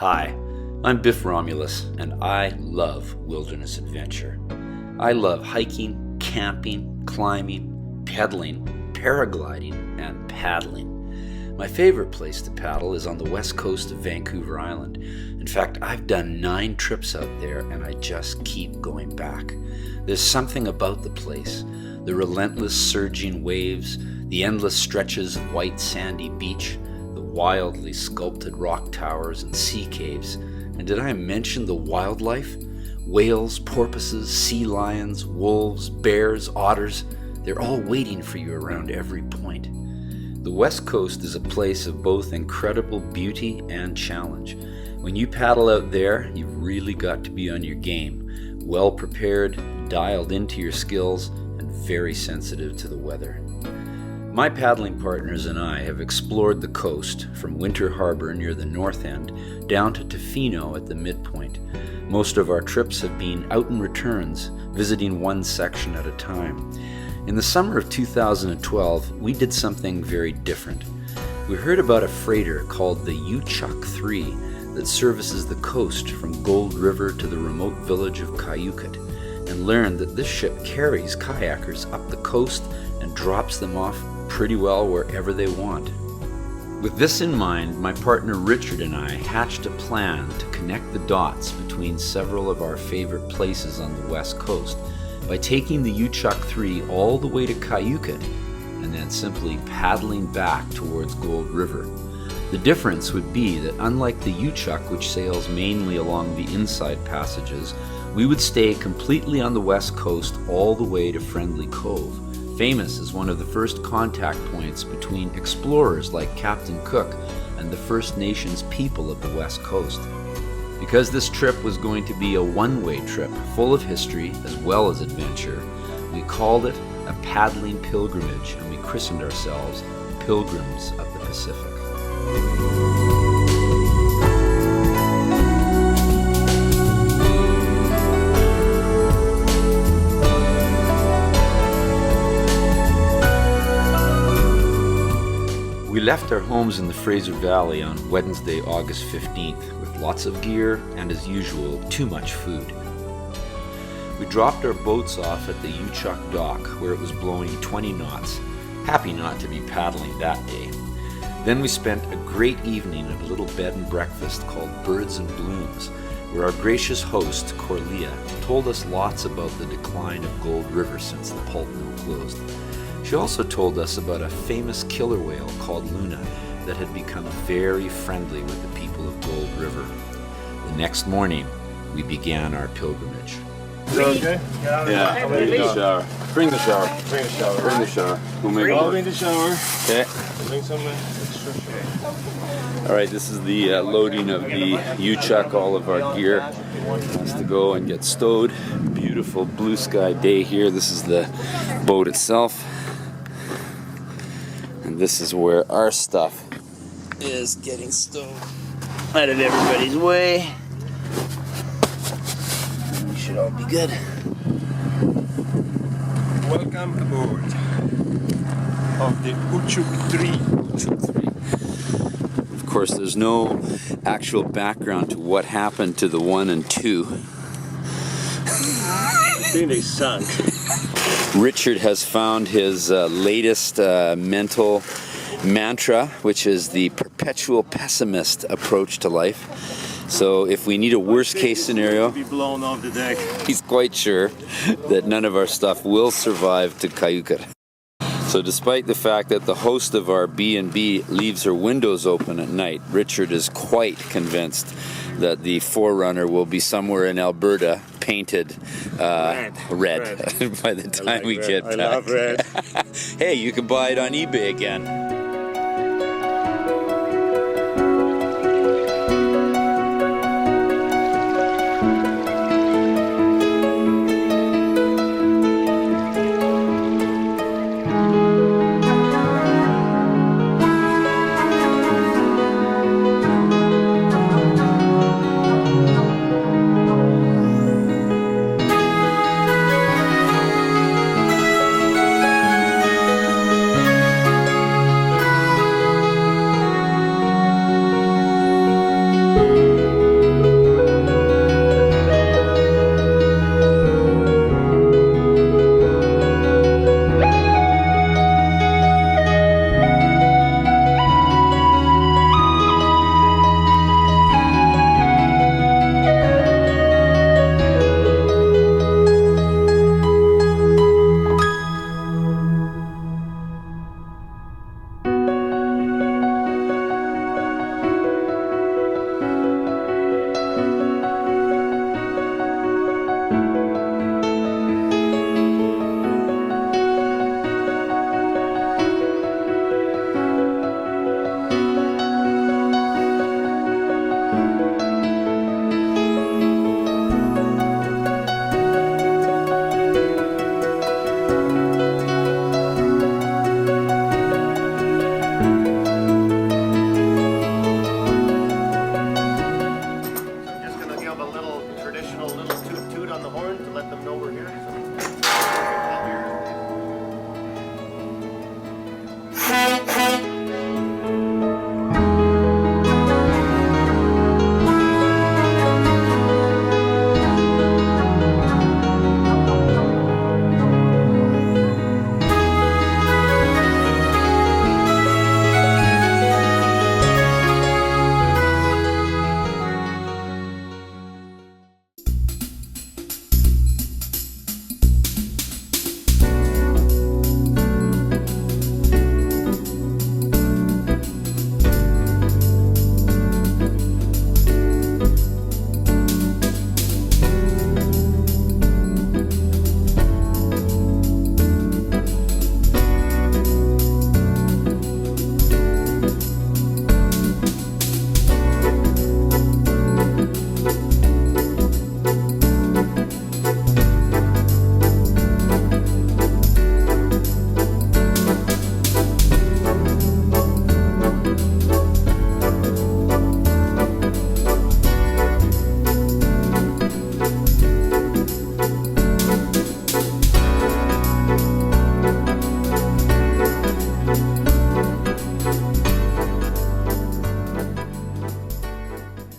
Hi, I'm Biff Romulus, and I love wilderness adventure. I love hiking, camping, climbing, pedaling, paragliding, and paddling. My favorite place to paddle is on the west coast of Vancouver Island. In fact, I've done 9 trips out there, and I just keep going back. There's something about the place. The relentless surging waves, the endless stretches of white sandy beach, the wildly sculpted rock towers and sea caves. And did I mention the wildlife? Whales, porpoises, sea lions, wolves, bears, otters, they're all waiting for you around every point. The West Coast is a place of both incredible beauty and challenge. When you paddle out there, you've really got to be on your game, well prepared, dialed into your skills, and very sensitive to the weather. My paddling partners and I have explored the coast from Winter Harbor near the north end down to Tofino at the midpoint. Most of our trips have been out and returns, visiting one section at a time. In the summer of 2012, we did something very different. We heard about a freighter called the Uchuk 3 that services the coast from Gold River to the remote village of Kyuquot, and learned that this ship carries kayakers up the coast and drops them off pretty well wherever they want. With this in mind, my partner Richard and I hatched a plan to connect the dots between several of our favorite places on the west coast by taking the Uchuk 3 all the way to Kyuquot and then simply paddling back towards Gold River. The difference would be that unlike the Uchuk, which sails mainly along the inside passages, we would stay completely on the west coast all the way to Friendly Cove, famous as one of the first contact points between explorers like Captain Cook and the First Nations people of the west coast. Because this trip was going to be a one-way trip full of history as well as adventure, we called it a paddling pilgrimage, and we christened ourselves Pilgrims of the Pacific. We left our homes in the Fraser Valley on Wednesday, August 15th, with lots of gear and, as usual, too much food. We dropped our boats off at the Uchuk dock, where it was blowing 20 knots, happy not to be paddling that day. Then we spent a great evening at a little bed and breakfast called Birds and Blooms, where our gracious host, Corlia, told us lots about the decline of Gold River since the pulp mill closed. She also told us about a famous killer whale called Luna that had become very friendly with the people of Gold River. The next morning, we began our pilgrimage. Is that okay? Yeah, bring the shower. Bring the shower. Bring the shower. Bring the shower. We'll make I'll bring the shower. Okay. Bring some extra. All right, this is the loading of the Uchuk. All of our gear has to go and get stowed. Beautiful blue sky day here. This is the boat itself. And this is where our stuff is getting stowed out of everybody's way. We should all be good. Welcome aboard of the Uchuk 3. Uchuk 3. Of course, there's no actual background to what happened to the 1 and 2. I think they sunk. Richard has found his latest mental mantra, which is the perpetual pessimist approach to life. So if we need a worst case scenario, Be blown off the deck. he's quite sure that none of our stuff will survive to Kyuquot. So despite the fact that the host of our B&B leaves her windows open at night, Richard is quite convinced that the Forerunner will be somewhere in Alberta, painted red. By the time we get back. I love red. Hey, you can buy it on eBay again.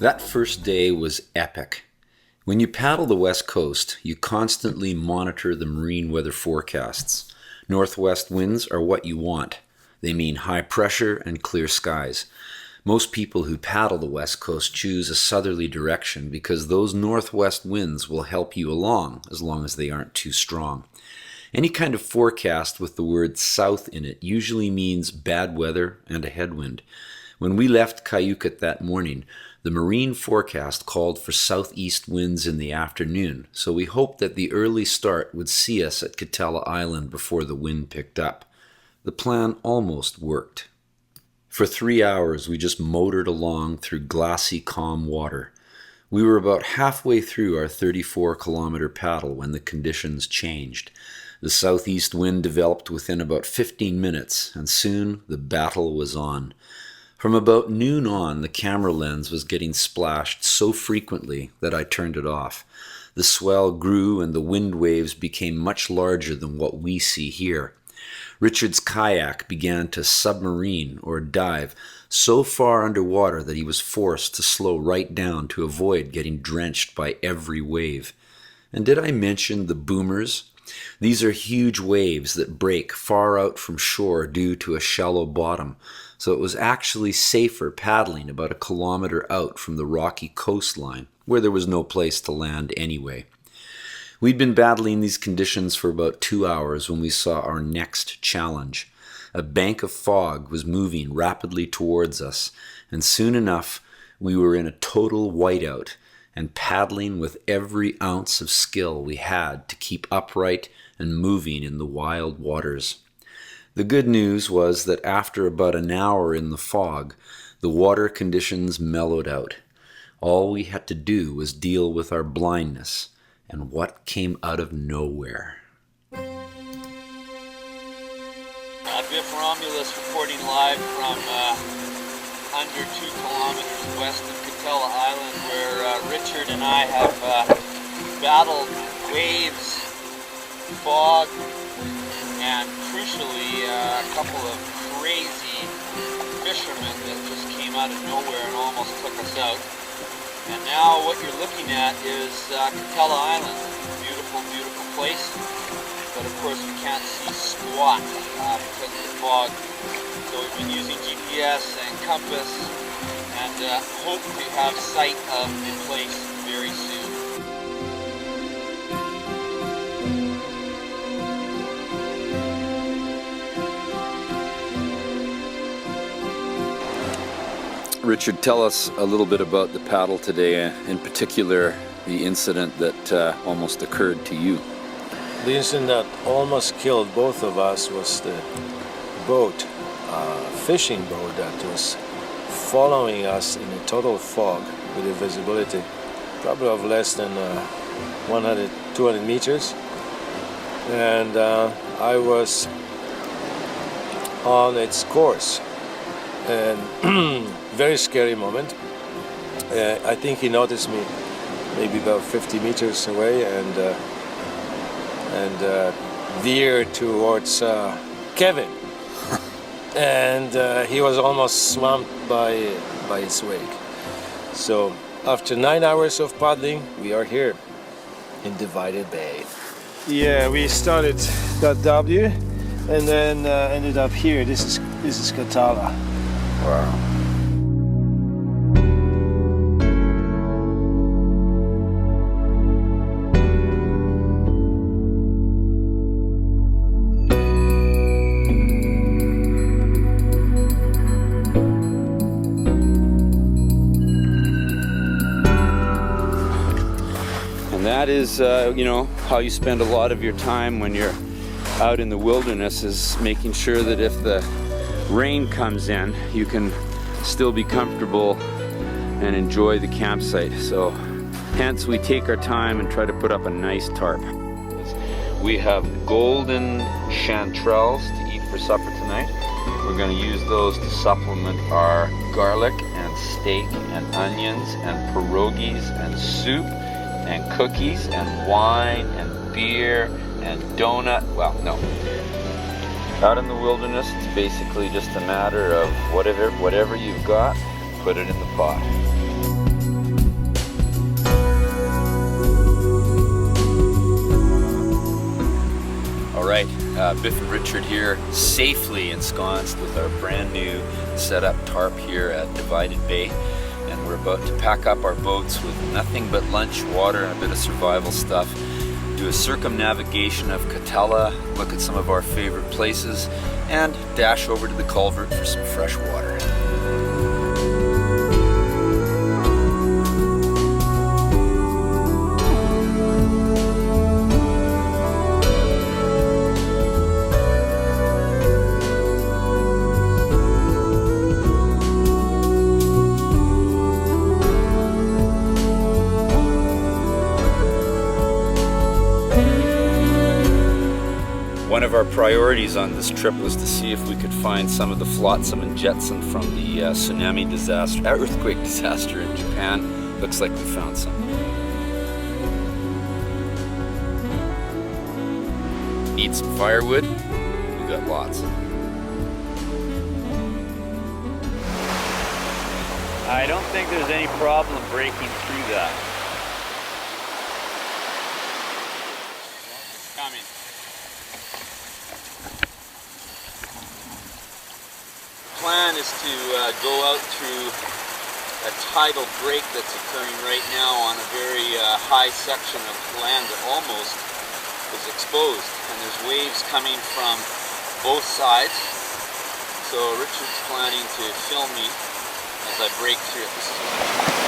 That first day was epic. When you paddle the west coast, you constantly monitor the marine weather forecasts. Northwest winds are what you want. They mean high pressure and clear skies. Most people who paddle the west coast choose a southerly direction because those northwest winds will help you along as long as they aren't too strong. Any kind of forecast with the word south in it usually means bad weather and a headwind. When we left Kyuquot that morning, the marine forecast called for southeast winds in the afternoon, so we hoped that the early start would see us at Catala Island before the wind picked up. The plan almost worked. For 3 hours, we just motored along through glassy, calm water. We were about halfway through our 34-kilometer paddle when the conditions changed. The southeast wind developed within about 15 minutes, and soon the battle was on. From about noon on, the camera lens was getting splashed so frequently that I turned it off. The swell grew and the wind waves became much larger than what we see here. Richard's kayak began to submarine or dive so far underwater that he was forced to slow right down to avoid getting drenched by every wave. And did I mention the boomers? These are huge waves that break far out from shore due to a shallow bottom, so it was actually safer paddling about a kilometer out from the rocky coastline, where there was no place to land anyway. We'd been battling these conditions for about 2 hours when we saw our next challenge. A bank of fog was moving rapidly towards us, and soon enough we were in a total whiteout and paddling with every ounce of skill we had to keep upright and moving in the wild waters. The good news was that after about an hour in the fog, the water conditions mellowed out. All we had to do was deal with our blindness, and what came out of nowhere. Biff Romulus reporting live from under 2 kilometers west of Catala Island, where Richard and I have battled waves, fog, and crucially a couple of crazy fishermen that just came out of nowhere and almost took us out. And now what you're looking at is Catala Island. Beautiful, beautiful place. But of course we can't see squat because of the fog. So we've been using GPS and compass and hope to have sight of the place very soon. Richard, tell us a little bit about the paddle today, in particular the incident that almost occurred to you. The incident that almost killed both of us was the boat, fishing boat that was following us in a total fog with a visibility probably of less than 100, 200 meters. And I was on its course. And very scary moment. I think he noticed me maybe about 50 meters away and veered towards Kevin. And he was almost swamped by his wake. So after 9 hours of paddling, we are here in Divided Bay. Yeah, we started that W and then ended up here. This is Catala. Wow. And that is, how you spend a lot of your time when you're out in the wilderness, is making sure that if the rain comes in, you can still be comfortable and enjoy the campsite. So hence we take our time and try to put up a nice tarp. We have golden chanterelles to eat for supper tonight. We're going to use those to supplement our garlic and steak and onions and pierogies and soup and cookies and wine and beer and donut. Well, no. Out in the wilderness, it's basically just a matter of whatever you've got, put it in the pot. All right, Biff and Richard here, safely ensconced with our brand new set up tarp here at Divided Bay. And we're about to pack up our boats with nothing but lunch, water, and a bit of survival stuff. Do a circumnavigation of Catala, look at some of our favorite places, and dash over to the culvert for some fresh water. One of our priorities on this trip was to see if we could find some of the flotsam and jetsam from the tsunami disaster, earthquake disaster in Japan. Looks like we found some. Need some firewood? We got lots. I don't think there's any problem breaking through that. Coming. Plan is to go out through a tidal break that's occurring right now on a very high section of land that almost is exposed, and there's waves coming from both sides. So Richard's planning to film me as I break through it. This is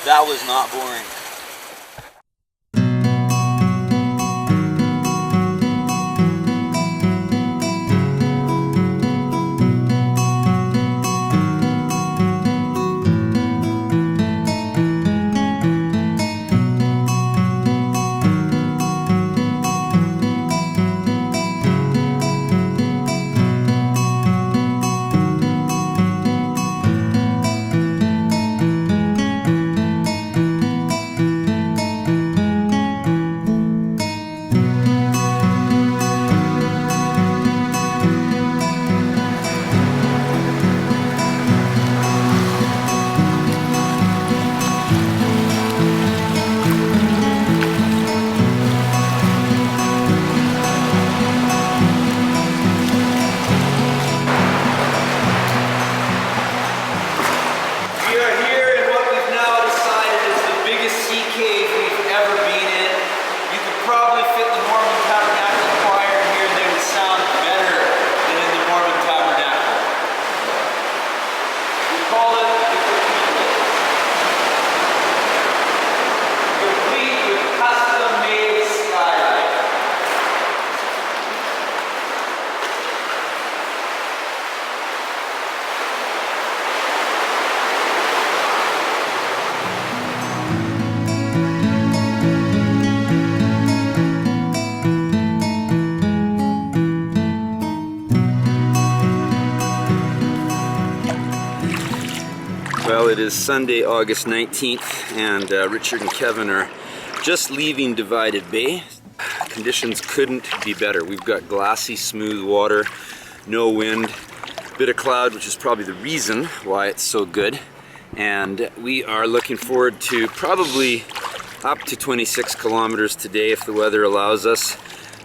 That was not boring. Well, it is Sunday, August 19th, and Richard and Kevin are just leaving Divided Bay. Conditions couldn't be better. We've got glassy, smooth water, no wind, bit of cloud, which is probably the reason why it's so good. And we are looking forward to probably up to 26 kilometers today if the weather allows us.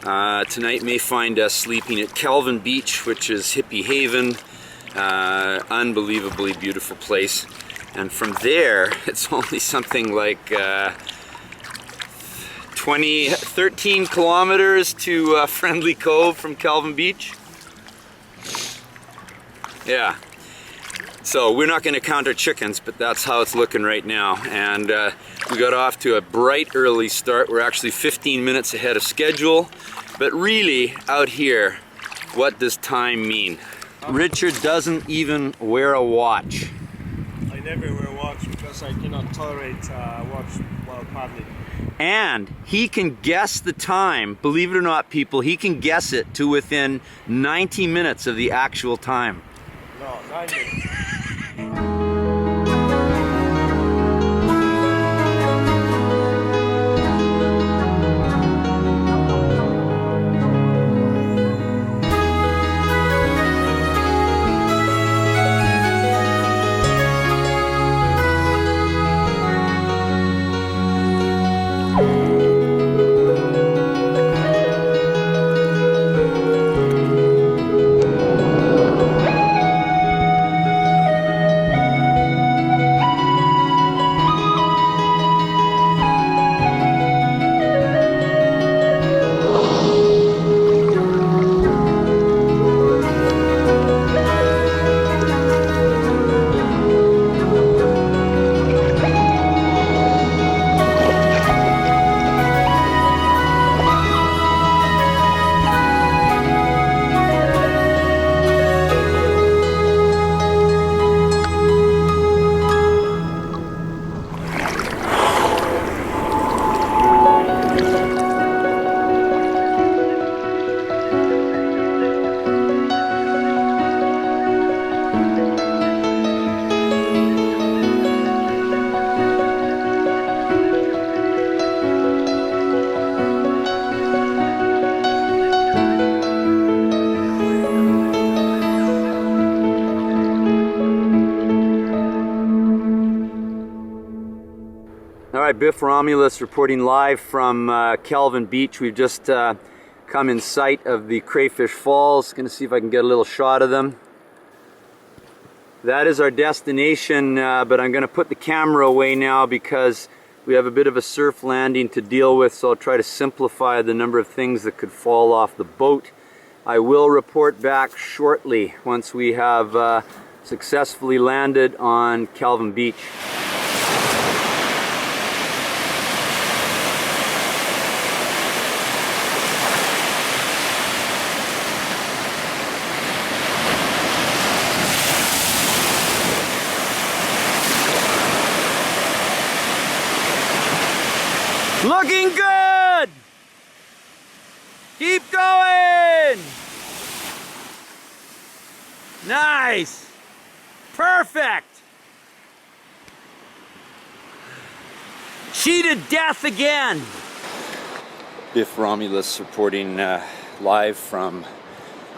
Tonight may find us sleeping at Kelvin Beach, which is hippie haven. Unbelievably beautiful place, and from there it's only something like 13 kilometers to Friendly Cove from Kelvin Beach. Yeah, so we're not going to count our chickens, but that's how it's looking right now. And we got off to a bright early start. We're actually 15 minutes ahead of schedule, but really out here, what does time mean? Richard doesn't even wear a watch. I never wear a watch because I cannot tolerate watch while paddling. And he can guess the time, believe it or not, people, he can guess it to within 90 minutes of the actual time. No, 9 minutes. Hi, Biff Romulus reporting live from Kelvin Beach. We've just come in sight of the Crayfish Falls. Gonna see if I can get a little shot of them. That is our destination, but I'm gonna put the camera away now because we have a bit of a surf landing to deal with, so I'll try to simplify the number of things that could fall off the boat. I will report back shortly once we have successfully landed on Kelvin Beach. Looking good! Keep going! Nice! Perfect! Cheated death again! Biff Romulus reporting live from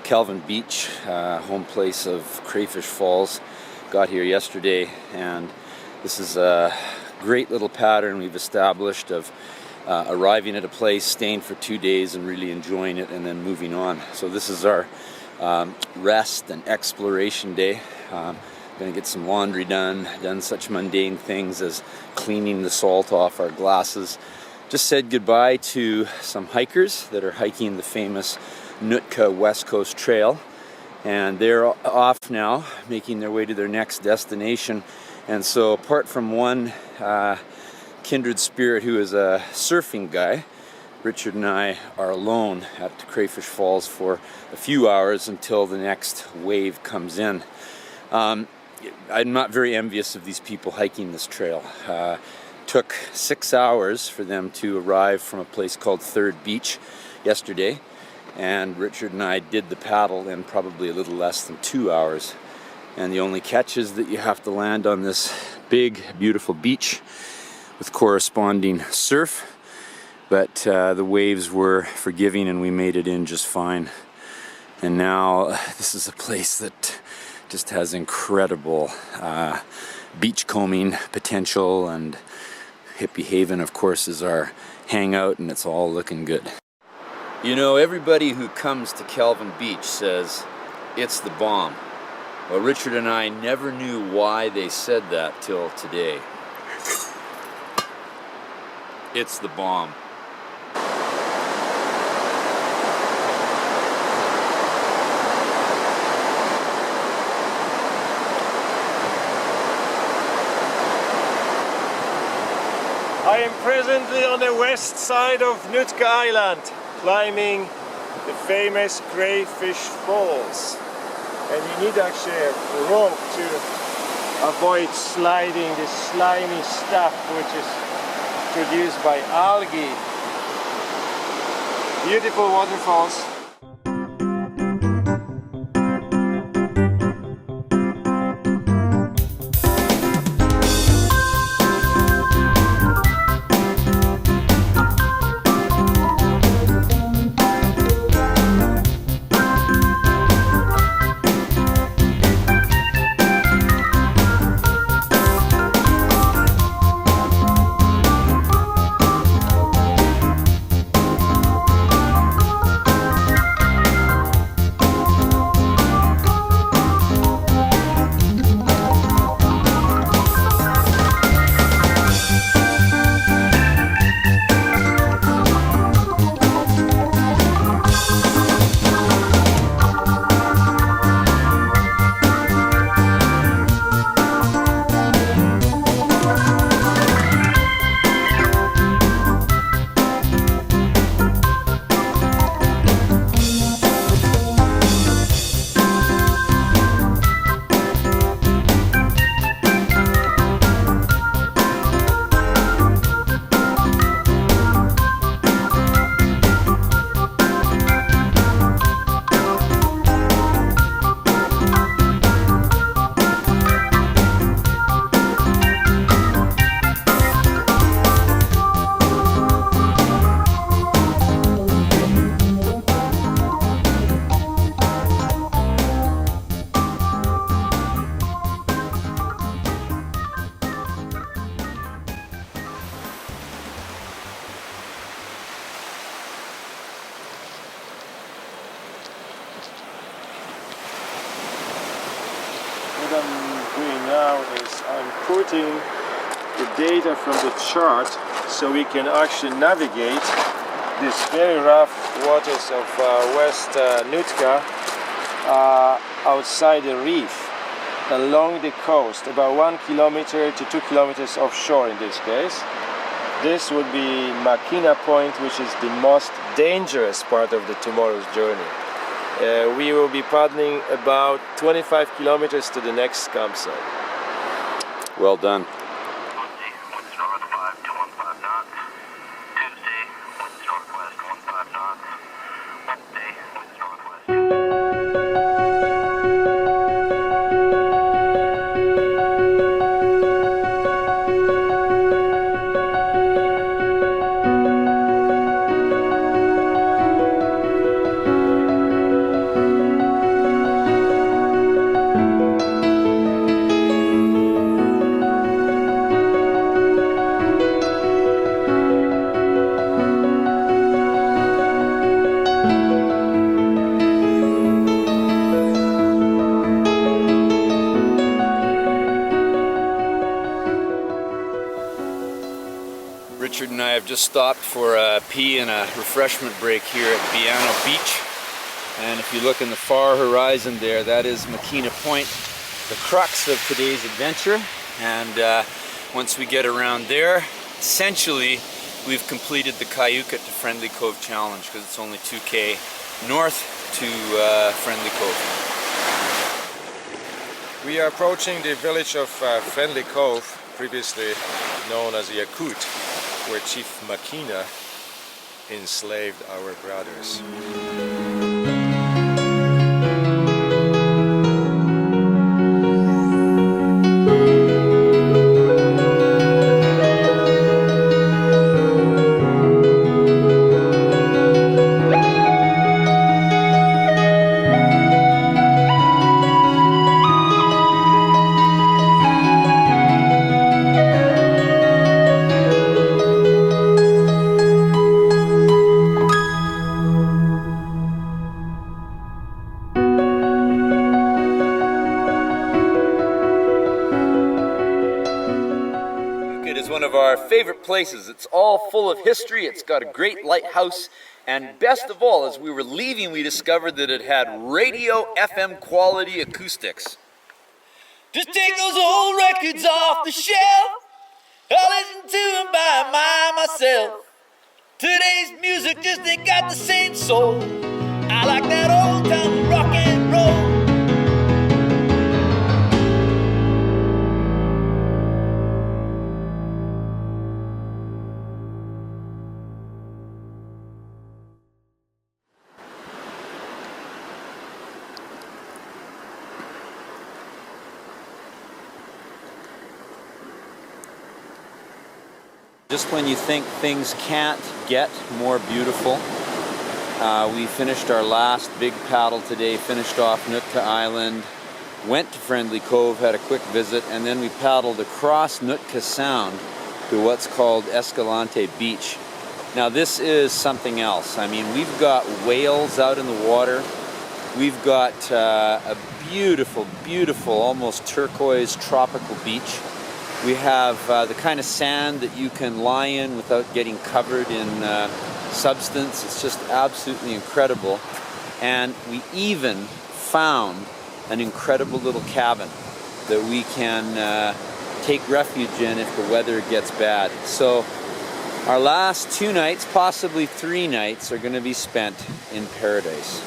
Kelvin Beach, home place of Crayfish Falls. Got here yesterday, and this is a great little pattern we've established of arriving at a place, staying for 2 days and really enjoying it, and then moving on. So this is our rest and exploration day. Gonna get some laundry done such mundane things as cleaning the salt off our glasses. Just said goodbye to some hikers that are hiking the famous Nootka West Coast Trail, and they're off now, making their way to their next destination. And so apart from one kindred spirit who is a surfing guy, Richard and I are alone at Crayfish Falls for a few hours until the next wave comes in. I'm not very envious of these people hiking this trail. Took 6 hours for them to arrive from a place called Third Beach yesterday, and Richard and I did the paddle in probably a little less than 2 hours. And the only catch is that you have to land on this big, beautiful beach with corresponding surf, but the waves were forgiving and we made it in just fine. And now this is a place that just has incredible beachcombing potential, and Hippie Haven, of course, is our hangout, and it's all looking good. You know, everybody who comes to Kelvin Beach says it's the bomb. Well, Richard and I never knew why they said that till today. It's the bomb. I am presently on the west side of Nootka Island, climbing the famous Crayfish Falls. And you need actually a rope to avoid sliding this slimy stuff which is produced by algae. Beautiful waterfalls. inputting the data from the chart so we can actually navigate these very rough waters of West Nootka outside the reef along the coast, about 1 kilometer to 2 kilometers offshore in this case. This would be Makina Point, which is the most dangerous part of the tomorrow's journey. We will be paddling about 25 kilometers to the next campsite. Well done. Monday, winds north 5 to 15 knots. Tuesday, winds northwest 15 knots. Wednesday, winds northwest 2. Richard and I have just stopped for a pee and a refreshment break here at Biano Beach. And if you look in the far horizon there, that is Makina Point, the crux of today's adventure. And once we get around there, essentially we've completed the Kyuquot to Friendly Cove challenge, because it's only 2K north to Friendly Cove. We are approaching the village of Friendly Cove, previously known as Uchuk, where Chief Makina enslaved our brothers. One of our favorite places. It's all full of history. It's got a great lighthouse, and best of all, as we were leaving, we discovered that it had radio FM quality acoustics. Just take those old records off the shelf. I'll listen to them by myself. Today's music just ain't got the same soul. I like that old time rock and roll. Just when you think things can't get more beautiful, we finished our last big paddle today, finished off Nootka Island, went to Friendly Cove, had a quick visit, and then we paddled across Nootka Sound to what's called Escalante Beach. Now this is something else. I mean, we've got whales out in the water. We've got a beautiful, beautiful, almost turquoise tropical beach. We have the kind of sand that you can lie in without getting covered in substance. It's just absolutely incredible. And we even found an incredible little cabin that we can take refuge in if the weather gets bad. So our last 2 nights, possibly 3 nights, are going to be spent in paradise.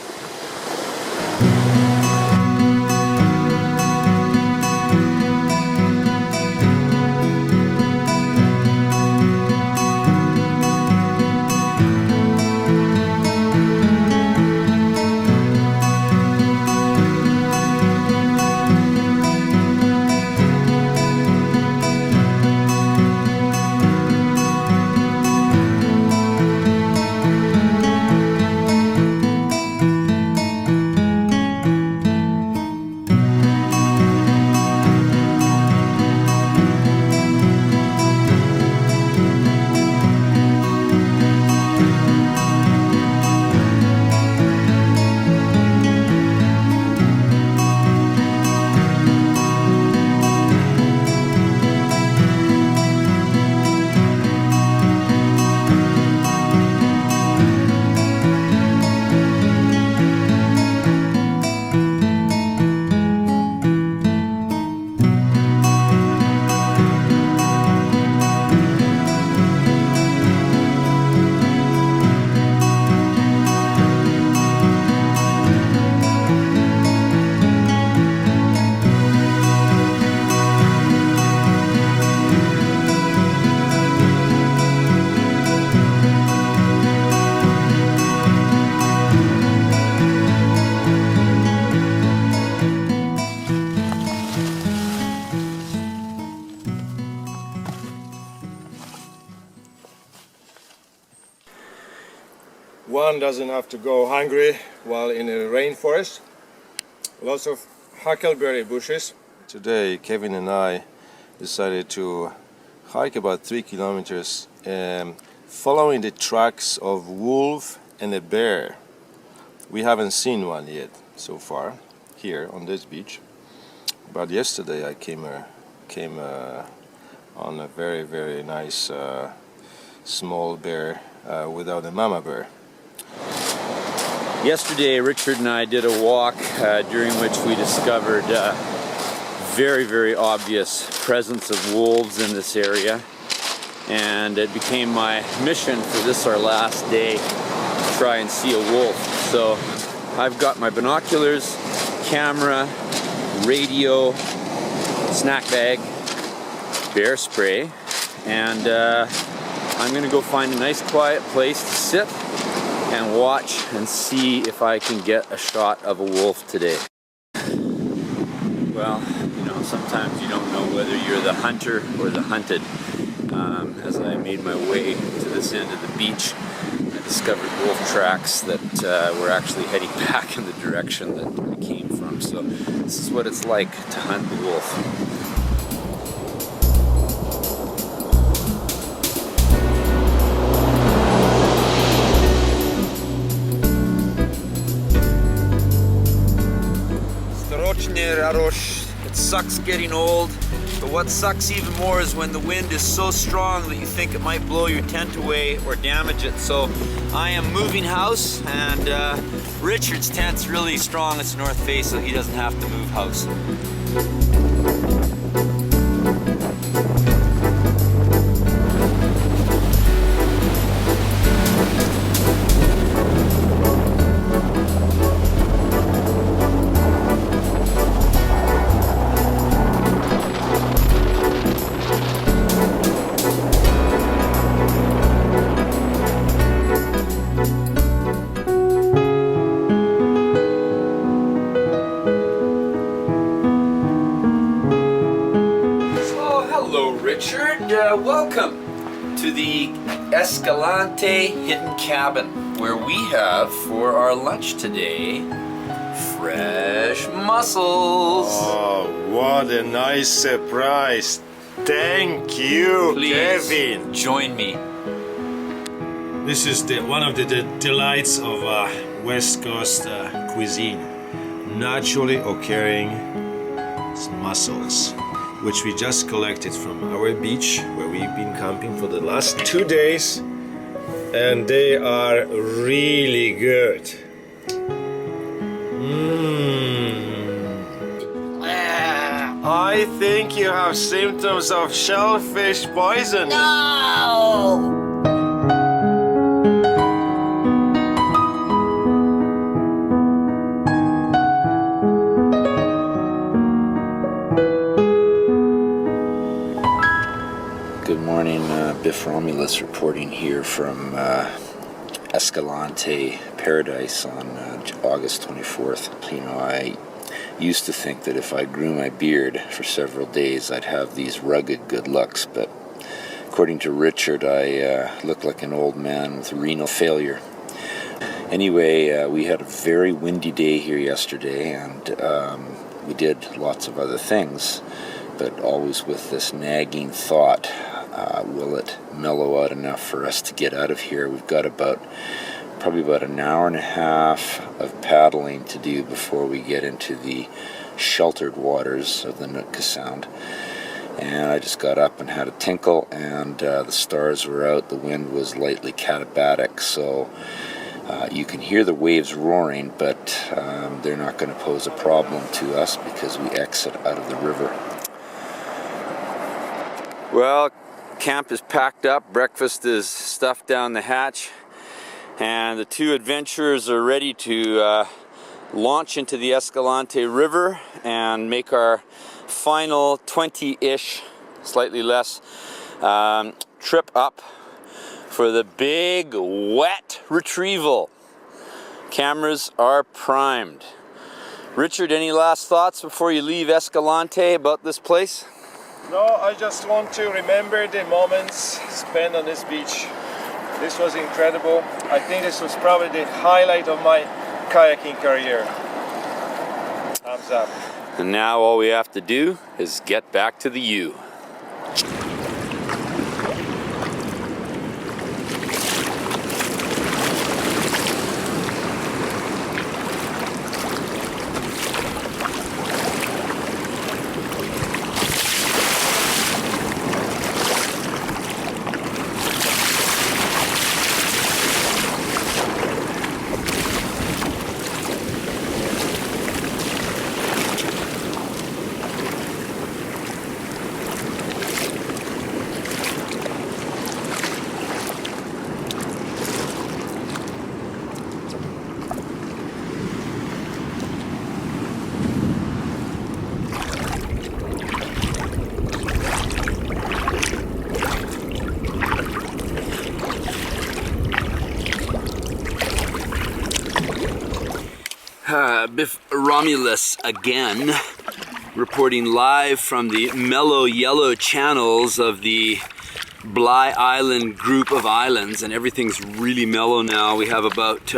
one doesn't have to go hungry while in a rainforest. Lots of huckleberry bushes. Today Kevin and I decided to hike about 3 kilometers following the tracks of wolf and a bear. We haven't seen one yet so far here on this beach, but yesterday I came on a very nice small bear without a mama bear. Yesterday, Richard and I did a walk during which we discovered very obvious presence of wolves in this area, and it became my mission for this our last day to try and see a wolf. So I've got my binoculars, camera, radio, snack bag, bear spray, and I'm gonna go find a nice quiet place to sit and watch and see if I can get a shot of a wolf today. Well, you know, sometimes you don't know whether you're the hunter or the hunted. As I made my way to this end of the beach, I discovered wolf tracks that were actually heading back in the direction that I came from. So this is what it's like to hunt the wolf. It sucks getting old, but what sucks even more is when the wind is so strong that you think it might blow your tent away or damage it. So I am moving house, and Richard's tent's really strong. It's north face, so he doesn't have to move house. Welcome to the Escalante Hidden Cabin, where we have for our lunch today fresh mussels. Oh, what a nice surprise! Thank you, Please Kevin. join me. This is one of the delights of West Coast cuisine. Naturally occurring mussels, which we just collected from our beach where we've been camping for the last 2 days, and they are really good. I think you have symptoms of shellfish poisoning. No! Good morning, Biff Romulus reporting here from Escalante Paradise on August 24th. You know, I used to think that if I grew my beard for several days I'd have these rugged good looks, but according to Richard I look like an old man with renal failure. Anyway, we had a very windy day here yesterday, and we did lots of other things, but always with this nagging thought, will it mellow out enough for us to get out of here? We've got probably about an hour and a half of paddling to do before we get into the sheltered waters of the Nootka Sound. And I just got up and had a tinkle, and the stars were out. The wind was lightly katabatic, so you can hear the waves roaring, but they're not going to pose a problem to us because we exit out of the river. Well, camp is packed up, breakfast is stuffed down the hatch, and the two adventurers are ready to launch into the Escalante River and make our final 20-ish, slightly less, trip up for the big wet retrieval. Cameras are primed. Richard, any last thoughts before you leave Escalante about this place? No, I just want to remember the moments spent on this beach. This was incredible. I think this was probably the highlight of my kayaking career. Thumbs up. And now all we have to do is get back to the U. Biff Romulus again, reporting live from the mellow yellow channels of the Bligh Island group of islands, and everything's really mellow now. We have about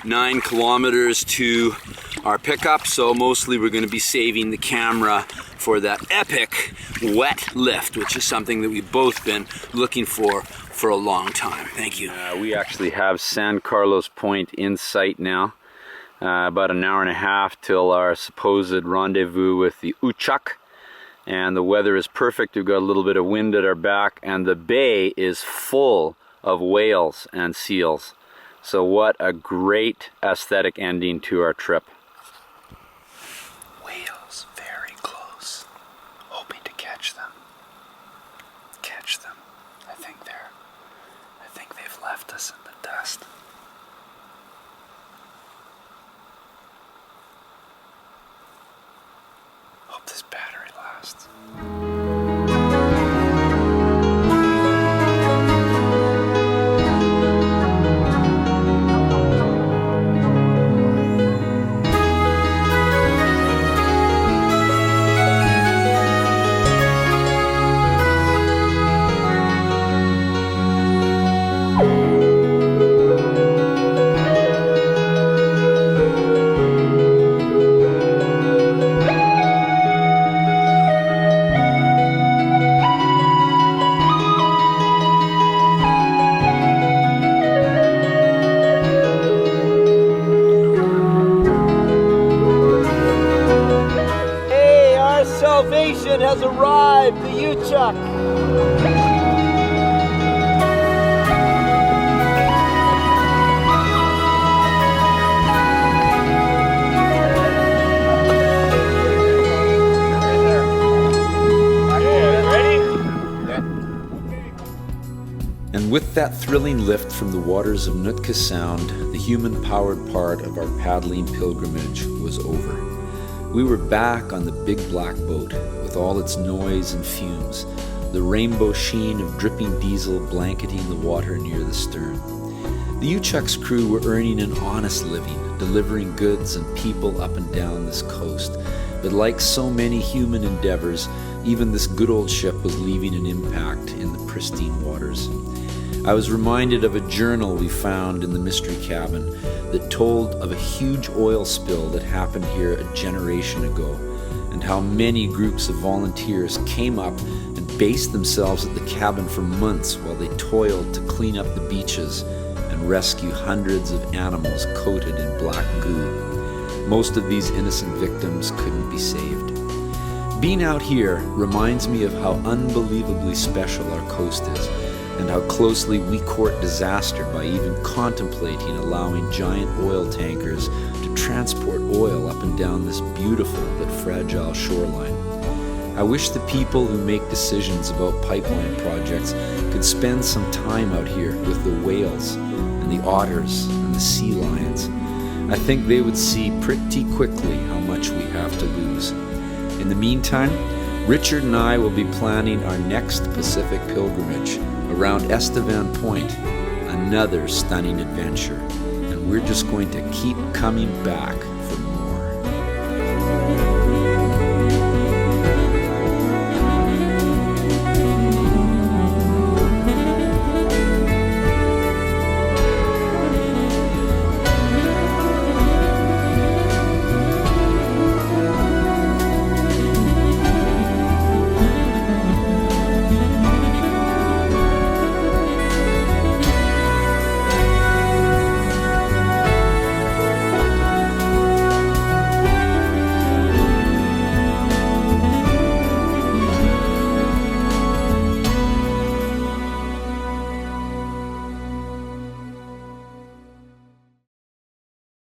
9 kilometers to our pickup, so mostly we're going to be saving the camera for that epic wet lift, which is something that we've both been looking for a long time. Thank you. We actually have San Carlos Point in sight now. About an hour and a half till our supposed rendezvous with the Uchuk, and the weather is perfect. We've got a little bit of wind at our back, and the bay is full of whales and seals. So what a great aesthetic ending to our trip. Whales very close, hoping to catch them. I think they've left us in the dust. Hope this battery lasts. Salvation has arrived, the Uchuk. And with that thrilling lift from the waters of Nootka Sound, the human-powered part of our paddling pilgrimage was over. We were back on the big black boat with all its noise and fumes, the rainbow sheen of dripping diesel blanketing the water near the stern. The Uchuk's crew were earning an honest living, delivering goods and people up and down this coast. But like so many human endeavors, even this good old ship was leaving an impact in the pristine waters. I was reminded of a journal we found in the mystery cabin that told of a huge oil spill that happened here a generation ago, and how many groups of volunteers came up and based themselves at the cabin for months while they toiled to clean up the beaches and rescue hundreds of animals coated in black goo. Most of these innocent victims couldn't be saved. Being out here reminds me of how unbelievably special our coast is, and how closely we court disaster by even contemplating allowing giant oil tankers to transport oil up and down this beautiful but fragile shoreline. I wish the people who make decisions about pipeline projects could spend some time out here with the whales and the otters and the sea lions. I think they would see pretty quickly how much we have to lose. In the meantime, Richard and I will be planning our next Pacific pilgrimage around Estevan Point, another stunning adventure, and we're just going to keep coming back